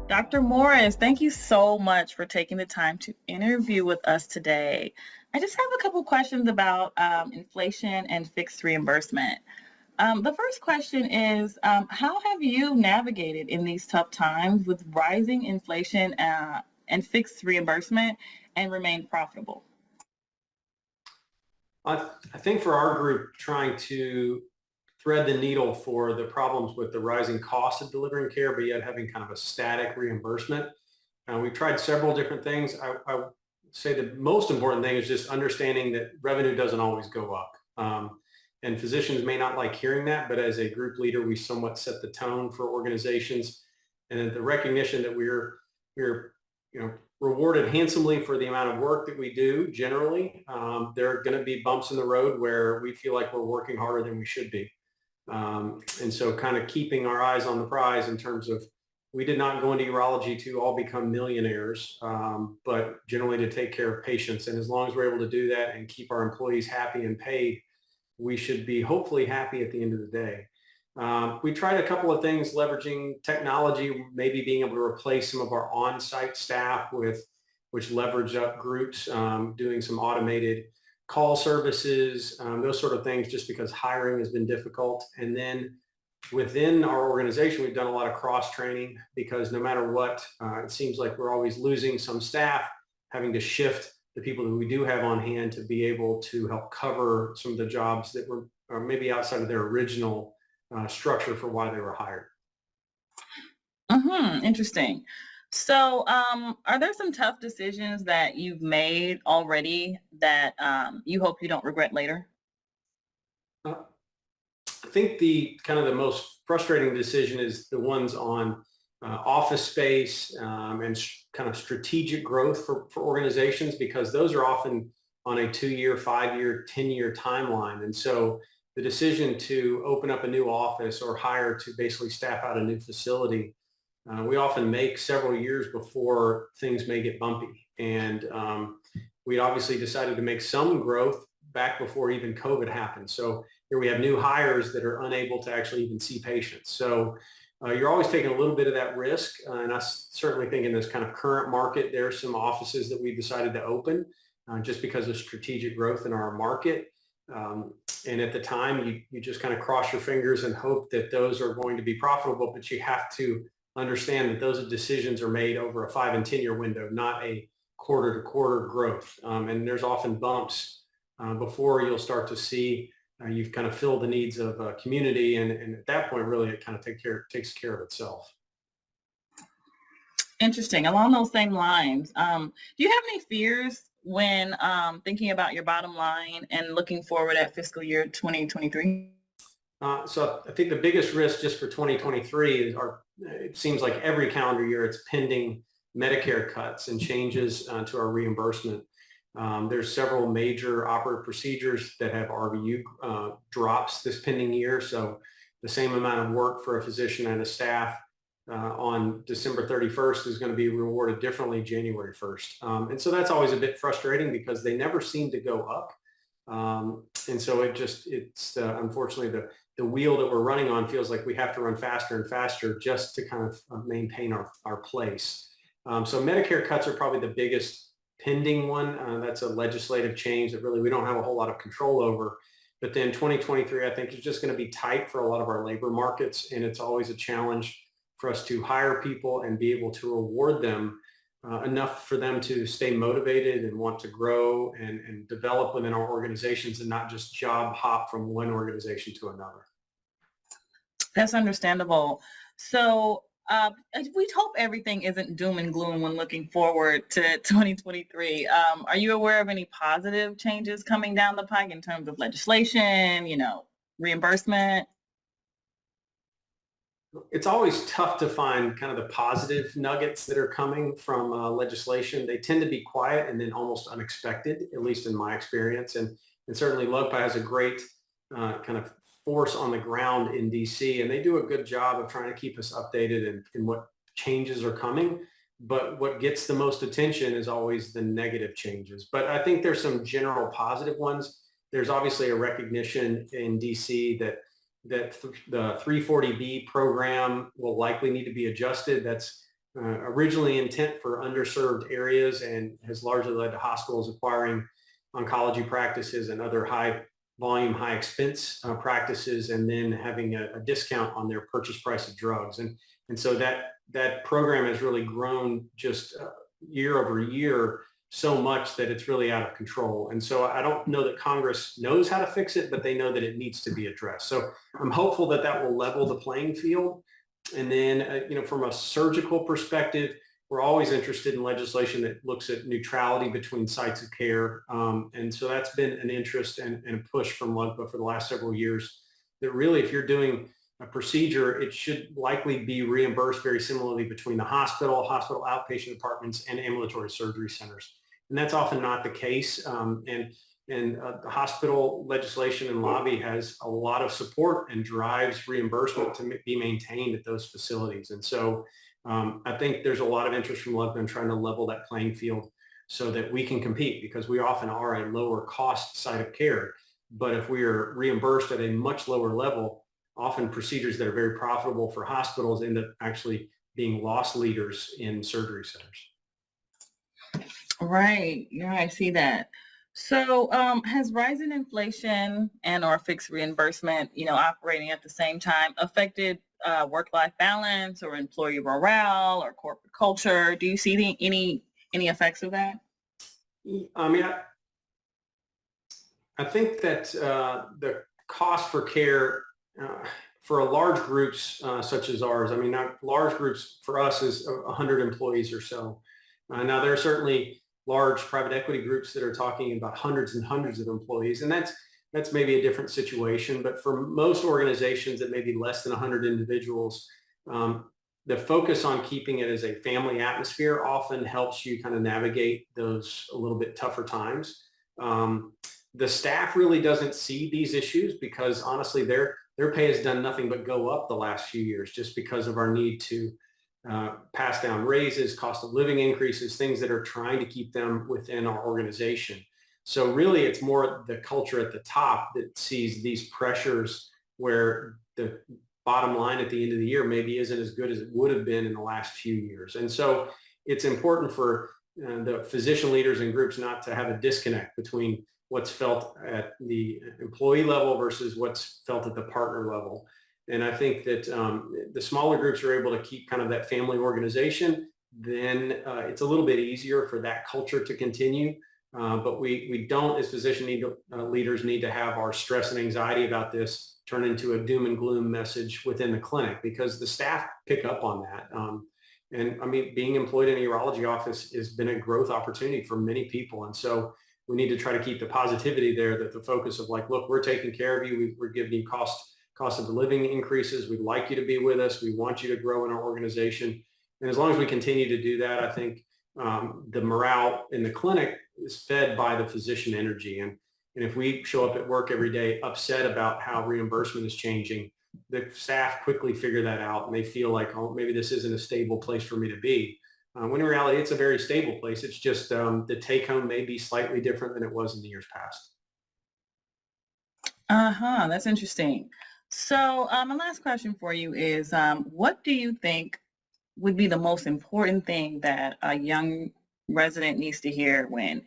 Dr. Morris, thank you so much for taking the time to interview with us today. I just have a couple questions about inflation and fixed reimbursement. The first question is, how have you navigated in these tough times with rising inflation and fixed reimbursement and remained profitable? I think for our group, trying to thread the needle for the problems with the rising cost of delivering care, but yet having kind of a static reimbursement. We've tried several different things. I would say the most important thing is just understanding that revenue doesn't always go up. And physicians may not like hearing that, but as a group leader, we somewhat set the tone for organizations. And the recognition that we're rewarded handsomely for the amount of work that we do generally. There are going to be bumps in the road where we feel like we're working harder than we should be. And so kind of keeping our eyes on the prize in terms of, we did not go into urology to all become millionaires, but generally to take care of patients. And as long as we're able to do that and keep our employees happy and paid, we should be hopefully happy at the end of the day. We tried a couple of things, leveraging technology, maybe being able to replace some of our on-site staff with, which leverage up groups, doing some automated call services, those sort of things, just because hiring has been difficult. And then within our organization, we've done a lot of cross training, because no matter what, it seems like we're always losing some staff, having to shift the people that we do have on hand to be able to help cover some of the jobs that were maybe outside of their original structure for why they were hired. Interesting. So, are there some tough decisions that you've made already that you hope you don't regret later? Uh, I think the kind of the most frustrating decision is the ones on office space and kind of strategic growth for organizations, because those are often on a 2-year, 5-year, 10-year timeline. And so the decision to open up a new office or hire to basically staff out a new facility, we often make several years before things may get bumpy. And we obviously decided to make some growth back before even COVID happened. So here we have new hires that are unable to actually even see patients. So you're always taking a little bit of that risk. And I certainly think in this kind of current market, there are some offices that we decided to open just because of strategic growth in our market. And at the time, you just kind of cross your fingers and hope that those are going to be profitable, but you have to understand that those decisions are made over a 5 and 10-year window, not a quarter to quarter growth. And there's often bumps before you'll start to see you've kind of filled the needs of a community. And at that point, really, it kind of takes care of itself. Interesting. Along those same lines, do you have any fears when thinking about your bottom line and looking forward at fiscal year 2023? So I think the biggest risk just for 2023 is it seems like every calendar year it's pending Medicare cuts and changes to our reimbursement. There's several major operative procedures that have RVU drops this pending year. So the same amount of work for a physician and a staff on December 31st is going to be rewarded differently January 1st. And so that's always a bit frustrating because they never seem to go up. And so it's unfortunately the wheel that we're running on feels like we have to run faster and faster just to kind of maintain our place. So Medicare cuts are probably the biggest pending one. That's a legislative change that really we don't have a whole lot of control over. But then 2023, I think, is just going to be tight for a lot of our labor markets. And it's always a challenge for us to hire people and be able to reward them enough for them to stay motivated and want to grow and develop within our organizations and not just job hop from one organization to another. That's understandable. So we hope everything isn't doom and gloom when looking forward to 2023. Are you aware of any positive changes coming down the pike in terms of legislation, reimbursement? It's always tough to find kind of the positive nuggets that are coming from legislation. They tend to be quiet and then almost unexpected, at least in my experience. And certainly LUGPA has a great kind of force on the ground in DC, and they do a good job of trying to keep us updated in what changes are coming. But what gets the most attention is always the negative changes. But I think there's some general positive ones. There's obviously a recognition in DC that the 340B program will likely need to be adjusted. That's originally intent for underserved areas and has largely led to hospitals acquiring oncology practices and other high volume, high expense practices, and then having a discount on their purchase price of drugs. And so that program has really grown just year over year so much that it's really out of control. And so I don't know that Congress knows how to fix it, but they know that it needs to be addressed. So I'm hopeful that that will level the playing field. And then, from a surgical perspective, we're always interested in legislation that looks at neutrality between sites of care. And so that's been an interest and a push from LUGPA for the last several years, that really, if you're doing a procedure, it should likely be reimbursed very similarly between the hospital outpatient departments, and ambulatory surgery centers. And that's often not the case. And the hospital legislation and lobby has a lot of support and drives reimbursement to be maintained at those facilities. And so I think there's a lot of interest from LUGPA in trying to level that playing field so that we can compete, because we often are a lower cost site of care. But if we are reimbursed at a much lower level, often procedures that are very profitable for hospitals end up actually being loss leaders in surgery centers. Right. Yeah, I see that. So has rising inflation and or fixed reimbursement, operating at the same time affected work-life balance or employee morale or corporate culture? Do you see any effects of that? I mean, I think that the cost for care for a large groups such as ours, I mean, not large groups for us is 100 employees or so. Now, there are certainly large private equity groups that are talking about hundreds and hundreds of employees, and that's maybe a different situation. But for most organizations that may be less than 100 individuals, the focus on keeping it as a family atmosphere often helps you kind of navigate those a little bit tougher times. The staff really doesn't see these issues because honestly, their pay has done nothing but go up the last few years, just because of our need to pass down raises, cost of living increases, things that are trying to keep them within our organization. So really, it's more the culture at the top that sees these pressures, where the bottom line at the end of the year maybe isn't as good as it would have been in the last few years. And so it's important for the physician leaders and groups not to have a disconnect between what's felt at the employee level versus what's felt at the partner level. And I think that the smaller groups are able to keep kind of that family organization, then it's a little bit easier for that culture to continue. But we don't, as physician leaders, need to have our stress and anxiety about this turn into a doom and gloom message within the clinic, because the staff pick up on that. And I mean, being employed in a urology office has been a growth opportunity for many people. And so we need to try to keep the positivity there, that the focus of like, look, we're taking care of you. We're giving you cost of the living increases. We'd like you to be with us. We want you to grow in our organization. And as long as we continue to do that, I think the morale in the clinic is fed by the physician energy. And if we show up at work every day upset about how reimbursement is changing, the staff quickly figure that out, and they feel like, oh, maybe this isn't a stable place for me to be. When in reality, it's a very stable place. It's just the take home may be slightly different than it was in the years past. That's interesting. So my last question for you is, what do you think would be the most important thing that a young resident needs to hear when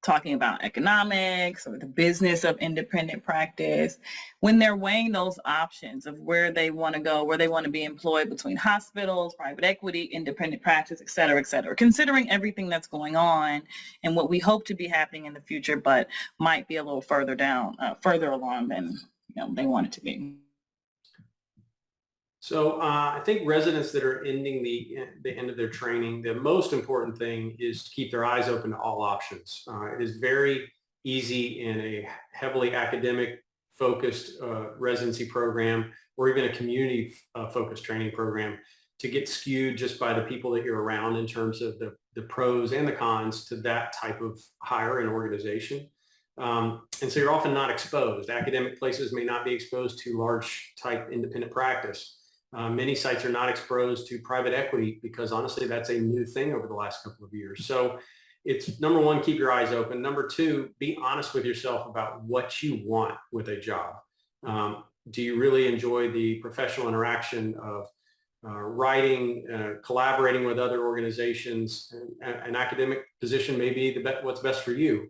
talking about economics or the business of independent practice, when they're weighing those options of where they want to go, where they want to be employed between hospitals, private equity, independent practice, et cetera, considering everything that's going on and what we hope to be happening in the future, but might be a little further along than they want it to be? So I think residents that are ending the end of their training, the most important thing is to keep their eyes open to all options. It is very easy in a heavily academic focused residency program, or even a community focused training program, to get skewed just by the people that you're around in terms of the pros and the cons to that type of hire and organization. And so you're often not exposed. Academic places may not be exposed to large type independent practice. Many sites are not exposed to private equity because honestly, that's a new thing over the last couple of years. So it's number one, keep your eyes open. Number two, be honest with yourself about what you want with a job. Do you really enjoy the professional interaction of writing, collaborating with other organizations. An academic position may be what's best for you.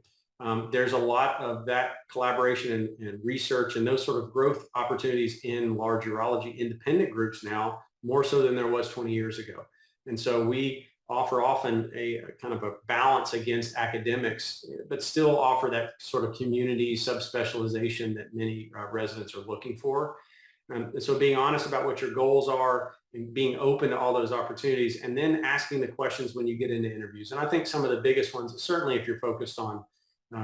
There's a lot of that collaboration and research and those sort of growth opportunities in large urology independent groups now, more so than there was 20 years ago. And so we offer often a kind of a balance against academics, but still offer that sort of community subspecialization that many residents are looking for. And so being honest about what your goals are and being open to all those opportunities, and then asking the questions when you get into interviews. And I think some of the biggest ones, certainly if you're focused on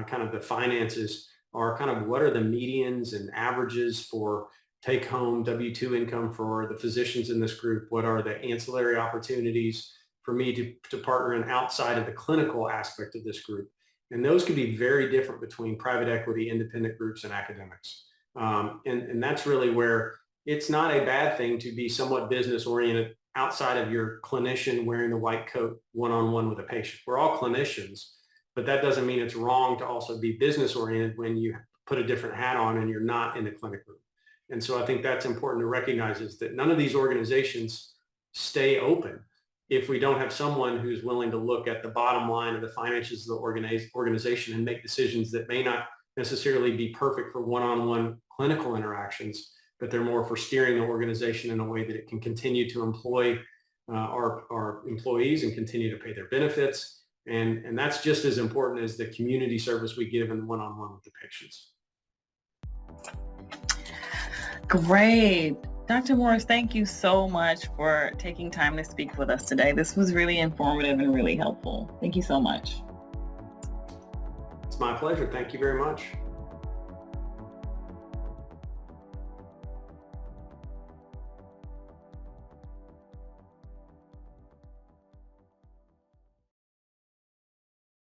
kind of the finances, are kind of what are the medians and averages for take home W-2 income for the physicians in this group? What are the ancillary opportunities for me to partner in outside of the clinical aspect of this group? And those can be very different between private equity, independent groups, and academics. And that's really where it's not a bad thing to be somewhat business oriented outside of your clinician wearing the white coat one-on-one with a patient. We're all clinicians, but that doesn't mean it's wrong to also be business oriented when you put a different hat on and you're not in the clinic room. And so I think that's important to recognize, is that none of these organizations stay open if we don't have someone who's willing to look at the bottom line of the finances of the organization and make decisions that may not necessarily be perfect for one-on-one clinical interactions, but they're more for steering the organization in a way that it can continue to employ our employees and continue to pay their benefits. And that's just as important as the community service we give in one-on-one with the patients. Great. Dr. Morris, thank you so much for taking time to speak with us today. This was really informative and really helpful. Thank you so much. It's my pleasure. Thank you very much.